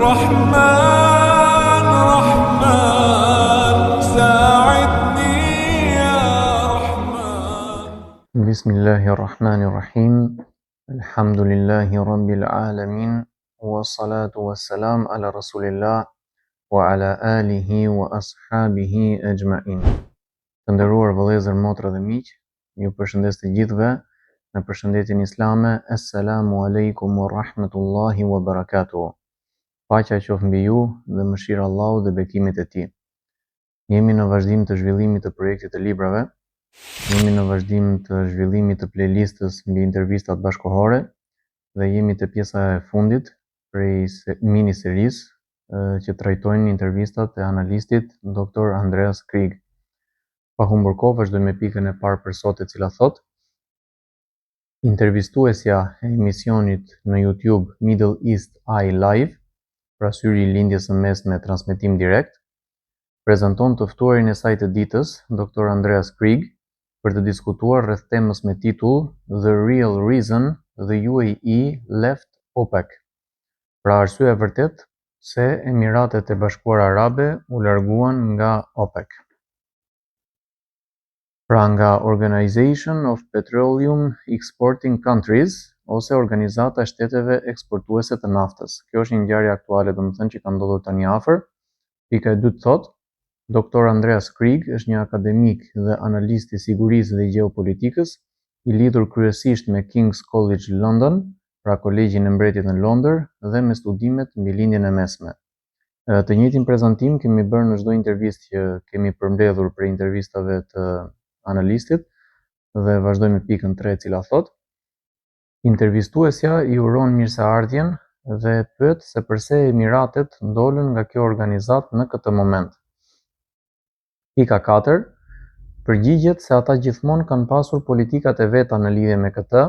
رحمن رحمن ساعدني يا رحمن. بسم الله الرحمن الرحيم. الحمد لله رب العالمين والصلاة والسلام على رسول الله وعلى آله وأصحابه أجمعين. Të nderuar vëllezër, motra dhe miq, ju përshëndes të gjithëve në përshëndetjen islame. Assalamu alaikum wa rahmatullahi wa barakatuh. Paqja qoftë mbi ju dhe mëshira e Allahut dhe bekimet e tij. Jemi në vazhdim të zhvillimit të projektit të librave. Jemi në vazhdim të zhvillimit të playlistës mbi intervistat bashkëkohore dhe jemi te pjesa e fundit prej mini serisë që trajtojnë intervistat e analistit Dr. Andreas Krieg. Pa humbur kohë, vazhdojmë me pikën e parë për sot, e cila thotë: intervistuesja e emisionit në YouTube Middle East Eye Live, pra syri i lindjes së mesme transmetim direkt, prezanton të ftuarin e saj të ditës, Dr. Andreas Krieg, për të diskutuar rreth temës me titull The Real Reason the UAE Left OPEC. Pra arsyeja e vërtet se Emiratet e Bashkuara Arabe u larguan nga OPEC. Pra nga Organization of Petroleum Exporting Countries, ose Organizata e Shteteve Eksportuese të Naftës. Kjo është një ngjarje aktuale, domethënë që ka ndodhur tani afër. Pika e dytë thotë: Dr. Andreas Krieg është një akademik dhe analist i sigurisë dhe gjeopolitikës, i lidhur kryesisht me King's College London, pra Kolegjin e Mbretit në Londër, dhe me studimet mbi lindjen e mesme. Të njëjtin prezantim kemi bërë në çdo intervistë që kemi përmbledhur për intervistave të analistit, dhe vazhdojmë me pikën 3, e cila thotë: intervistuesja i uron mirëseardhjen dhe pyet se pse Emiratet ndolën nga kjo organizatë në këtë moment. Pika 4, përgjigjet se ata gjithmonë kanë pasur politikat e veta në lidhje me këtë,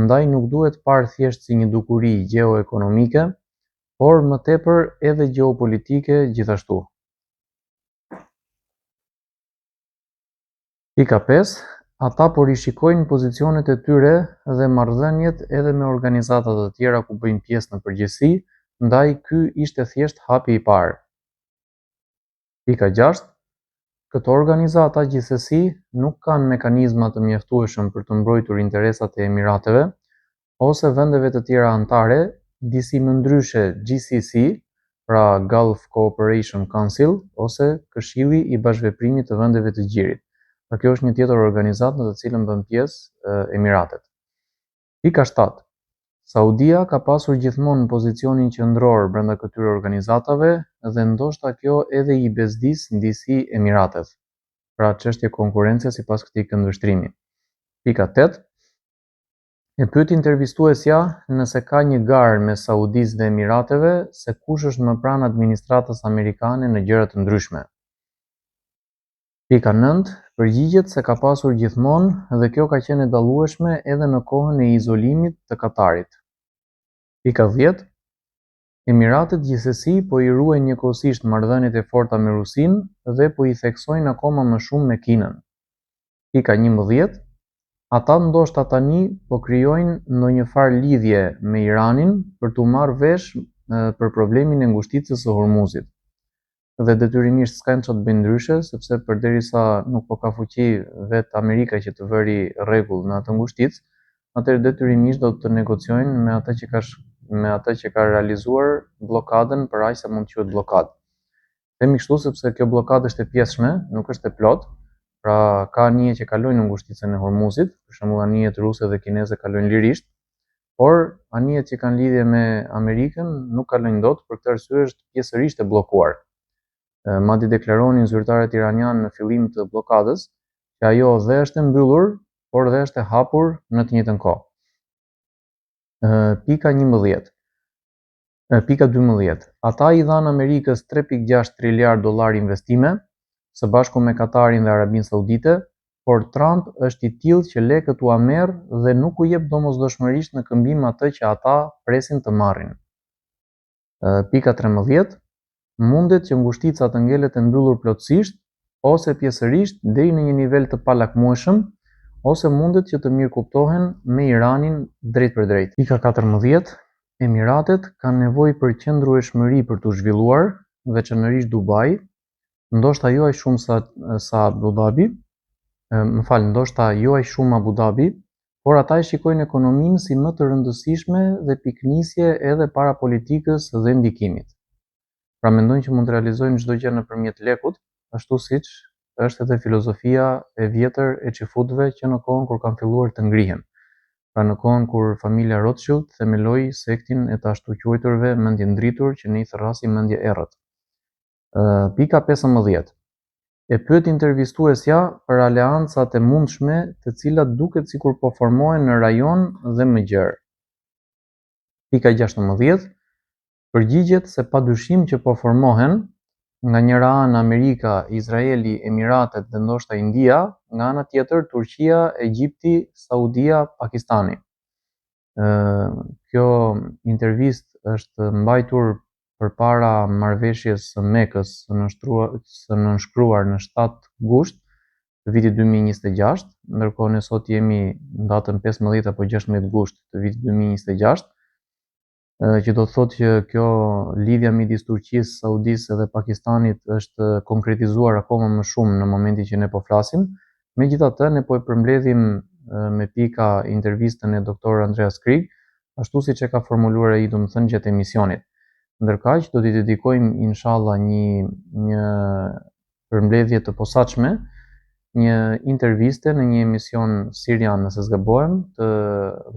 ndaj nuk duhet parë thjesht si një dukuri gjeoekonomike, por më tepër edhe gjeopolitike gjithashtu. Pika 5, ata po rishikojnë pozicionet e tyre dhe marrëdhëniet edhe me organizata të tjera ku bëjnë pjesë në përgjithësi, ndaj ky ishte thjesht hapi i parë. Pika 6, këto organizata gjithsesi nuk kanë mekanizma të mjaftueshëm për të mbrojtur interesat e Emirateve ose vendeve të tjera anëtare, disi më ndryshe GCC, pra Gulf Cooperation Council, ose Këshilli i Bashkëveprimit të Vendeve të Gjirit. Pra kjo është një tjetër organizatë në të cilën bën pjesë Emiratet. Pika 7. Saudia ka pasur gjithmonë pozicionin qendror brenda këtyre organizatave dhe ndoshta kjo edhe i bezdis disi Emiratet. Pra çështje konkurrence sipas këtij këndvështrimi. Pika 8. E pyet intervistuesja nëse ka një garë mes Saudisë dhe Emirateve se kush është më pranë administratës amerikane në gjëra të ndryshme. Pika 9. Përgjigjet se ka pasur gjithmonë dhe kjo ka qenë e dallueshme edhe në kohën e izolimit të Katarit. Pika 10. Emiratet gjithsesi po i ruajnë njëkohësisht marrëdhëniet e forta me Rusinë dhe po i theksojnë akoma më shumë me Kinën. Pika 11. Ata ndoshta tani po krijojnë ndonjë farë lidhje me Iranin për t'u marrë vesh për problemin e ngushticës së Hormuzit. Dhe detyrimisht s'kan çfarë të bëjnë ndryshe, sepse përderisa nuk po ka fuqi vetë Amerika që të vëri rregull në atë ngushticë, atëherë detyrimisht do të negociojnë me atë që ka realizuar bllokadën për aq sa mund të quhet bllokadë. Themi kështu sepse kjo bllokadë është e pjesshme, nuk është e plotë, pra ka anije që kalojnë në ngushticën e Hormuzit, për shembull anijet ruse dhe kineze kalojnë lirisht, por anijet që kanë lidhje me Amerikën nuk kalojnë dot, për këtë arsye është pjesërisht e bllokuar. Madje deklaronin zyrtarët iranianë në fillim të bllokadës që ajo dhe është e mbyllur, por dhe është e hapur në të njëjtën kohë. Pika 11. Pika 12. Ata i dhanë Amerikës 3.6 triliard dollar investime, së bashku me Katarin dhe Arabinë Saudite, por Trump është i tillë që lekët u amerr dhe nuk u jep domosdoshmërisht në këmbim atë që ata presin të marrin. Pika 13. Mundet që ngushtica të ngelet e mbyllur plotësisht ose pjesërisht deri në një nivel të palakmueshëm, ose mundet që të mirëkuptohen me Iranin drejt për drejt. Pika 14. Emiratet kanë nevojë për qëndrueshmëri për t'u zhvilluar, veçanërisht Dubai, ndoshta jo aq shumë sa Abu Dhabi, ndoshta jo aq shumë Abu Dhabi, por ata e shikojnë ekonominë si më të rëndësishme dhe piknisje edhe para politikës dhe ndikimit. Pra mendojnë që mund të realizojnë çdo gjë nëpërmjet lekut, ashtu siç është edhe filozofia e vjetër e xifutëve që në kohën kur kanë filluar të ngrihen. Pra në kohën kur familja Rothschild themeloi sektin e të ashtu quajturve mendje ndritur që në i thërrasi mendje errët. Pika 15. E pyet intervistuesja për aleancat e mundshme të cilat duket sikur po formohen në rajon dhe më gjerë. Pika 16. Përgjigjet se padyshim që po formohen, nga njëra anë Amerika, Izraeli, Emiratet dhe ndoshta India, nga ana tjetër Turqia, Egjipti, Saudia, Pakistani. Kjo intervistë është mbajtur përpara marrëveshjes së Mekës së nënshkruar në 7 gusht të vitit 2026, ndërkohë ne sot jemi në datën 15 apo 16 gusht të vitit 2026, që do të thotë që kjo lidhja midis Turqisë, Saudisë dhe Pakistanit është konkretizuar akoma më shumë në momentin që ne po flasim. Megjithatë, ne po e përmbledhim me pika intervistën e doktor Andreas Krieg, ashtu siç e ka formuluar ai domethënë gjatë emisionit. Ndërkaq do t'i dedikojmë inshallah një përmbledhje të posaçme, një interviste në një emision sirian nëse s'gabohem, të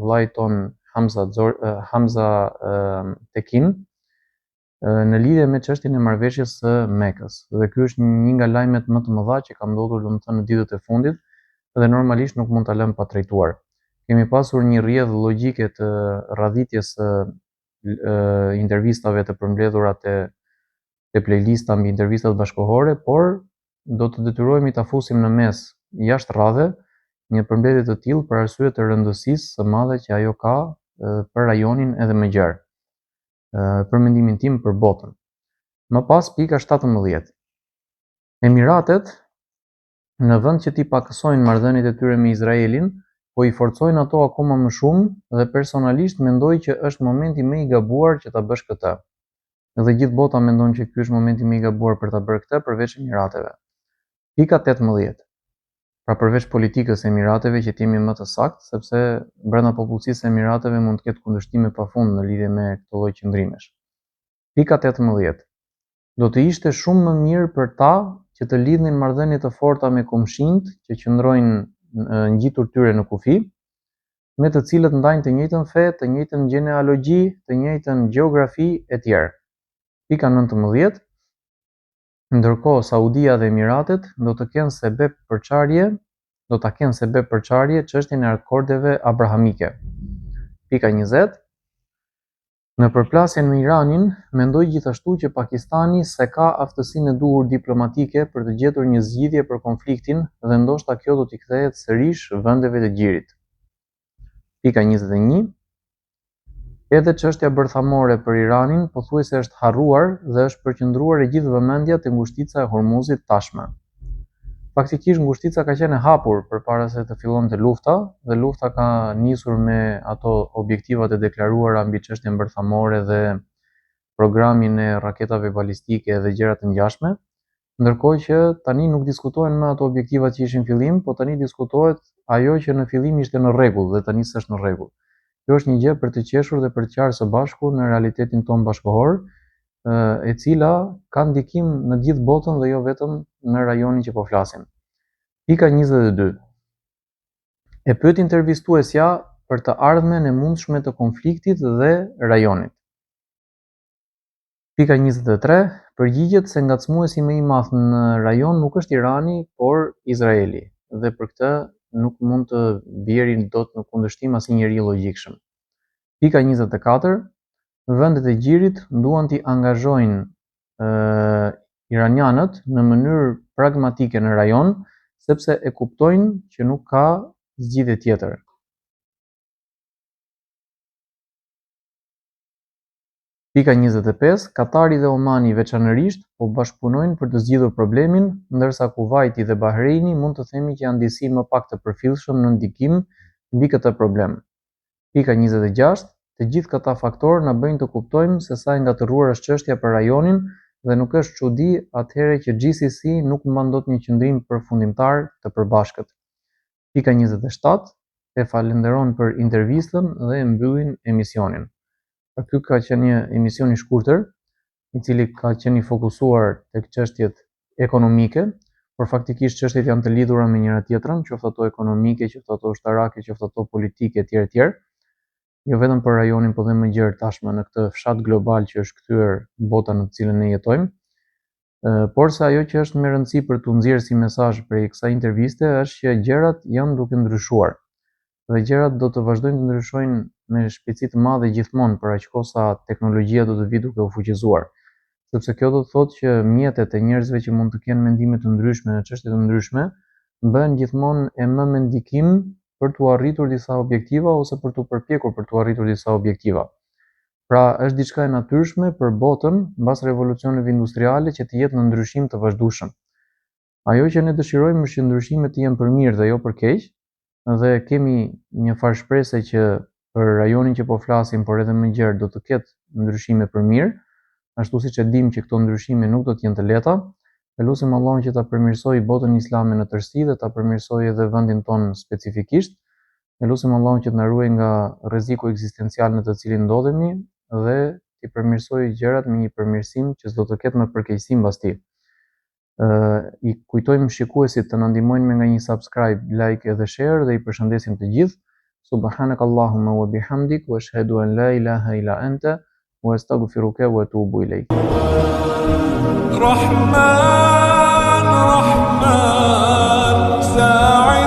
vllait ton Hamza Tekin në lidhje me çështjen e marrëveshjes së Mekës. Dhe ky është një nga lajmet më të mëdha që ka ndodhur domethënë në ditët e fundit dhe normalisht nuk mund ta lëm pa trajtuar. Kemi pasur një rrjedhë logjike të radhitjes së intervistave të përmbledhura te playlista mbi intervistat bashkëkohore, por do të detyrohemi ta fusim në mes jashtë radhe një përmbledhje të tillë për arsye të rëndësisë së madhe që ajo ka për rajonin edhe më gjerë, për mendimin tim për botën. Më pas pika 17. Emiratet, në vend që t'i pakësojnë marrëdhëniet e tyre me Izraelin, po i forcojnë ato akoma më shumë dhe personalisht mendoj që është momenti më i gabuar që ta bësh këtë. Dhe gjithë bota mendon që ky është momenti më i gabuar për ta bërë këtë përveç Emirateve. Pika 18. Pra përveç politikës e Emirateve që t'jemi më të saktë, sepse brenda popullsisë së Emirateve mund të ketë kundërshtime pafund në lidhje me këtë lloj qëndrimesh. Pika 18. Do të ishte shumë më mirë për ta që të lidhnin marrëdhënie të forta me komshinjt që qëndrojnë ngjitur tyre në kufi, me të cilët ndajnë të njëjtën fe, të njëjtën gjenealogji, të njëjtën gjeografi etj. Pika 19. Ndërkohë Saudia dhe Emiratet do ta kenë sebeb përçarje çështjen e akordeve abrahamike. Pika 20. Në përplasjen me Iranin, mendoj gjithashtu që Pakistani se ka aftësinë e duhur diplomatike për të gjetur një zgjidhje për konfliktin dhe ndoshta kjo do t'i kthehet sërish vendeve të gjirit. Pika 21. Edhe çështja bërthamore për Iranin pothuajse është harruar dhe është përqendruar e gjithë vëmendja te ngushtica e Hormuzit tashmë. Faktikisht ngushtica ka qenë e hapur përpara se të fillonte lufta dhe lufta ka nisur me ato objektivat e deklaruara mbi çështjen bërthamore dhe programin e raketave balistike dhe gjëra të ngjashme, ndërkohë që tani nuk diskutohen më ato objektivat që ishin fillim, po tani diskutohet ajo që në fillim ishte në rregull dhe tani s'është në rregull. Kjo është një gjë për të qeshur dhe për të qarë së bashku në realitetin ton bashkëkohor, e cila ka ndikim në gjithë botën dhe jo vetëm në rajonin që po flasim. Pika 22. E pyet intervistuesja për të ardhmen e mundshme të konfliktit dhe rajonit. Pika 23. Përgjigjet se ngacmuesi më i madh në rajon nuk është Irani, por Izraeli, dhe për këtë nuk mund të bjerin dot në kundërshtim asnjëri logjikshëm. Pika 24. Vendet e gjirit duan t'i angazhojnë iranianët në mënyrë pragmatike në rajon, sepse e kuptojnë që nuk ka zgjidhje tjetër. Pika 25. Katari dhe Omani veçanërisht po bashkëpunojnë për të zgjidhur problemin, ndërsa Kuvaiti dhe Bahreini mund të themi që janë disi më pak të përfillshëm në ndikim mbi këtë problem. Pika 26. Të gjithë këta faktorë na bëjnë të kuptojmë se sa e ngatëruar është çështja për rajonin dhe nuk është çudi atëherë që GCC nuk mban dot një qëndrim përfundimtar të përbashkët. Pika 27 e falenderon për intervistën dhe e mbyllin emisionin. Ky ka qenë një emision i shkurtër, i cili ka qenë i fokusuar tek çështjet ekonomike, por faktikisht çështjet janë të lidhura me njëra tjetrën, qoftë ato ekonomike, qoftë ato ushtarake, qoftë ato politike etj. Jo vetëm për rajonin, por dhe më gjerë tashmë në këtë fshat global që është kthyer bota në të cilën ne jetojmë. Por se ajo që është më rëndësi për t'u nxjerrë si mesazh prej kësaj interviste është që gjërat janë duke ndryshuar. Dhe gjërat do të vazhdojnë të ndryshojnë me shpejtësi të madhe gjithmonë për aq kohë sa teknologjia do të vijë duke u fuqizuar. Sepse kjo do të thotë që mjetet e njerëzve që mund të kenë mendime të ndryshme në çështje të ndryshme bëhen gjithmonë e më me ndikim për t'u arritur disa objektiva ose për t'u përpjekur për t'u arritur disa objektiva. Pra, është diçka e natyrshme për botën mbas revolucioneve industriale që të jetë në ndryshim të vazhdueshëm. Ajo që ne dëshirojmë është që ndryshimet të jenë për mirë dhe jo për keq, dhe kemi një farë shpresë që për rajonin që po flasim, por edhe më gjerë do të ketë ndryshime për mirë, ashtu siç e dimë që këto ndryshime nuk do të jenë të lehta. Lutim Allahun që ta përmirësojë botën islame në tërësi dhe ta përmirësojë edhe vendin tonë specifikisht. Lutim Allahun që të na ruajë nga rreziku ekzistencial në të cilin ndodhemi dhe t'i përmirësojë gjërat me një përmirësim që s'do të ketë më përkeqësi mbas tij. I kujtojmë shikuesit të na ndihmojnë me nga një subscribe, like edhe share dhe i përshëndesim të gjithë. Subhanakallahumma wa bihamdik wa ashhadu an la ilaha illa anta wa astaghfiruka wa atubu ilayk. رحمن ساعد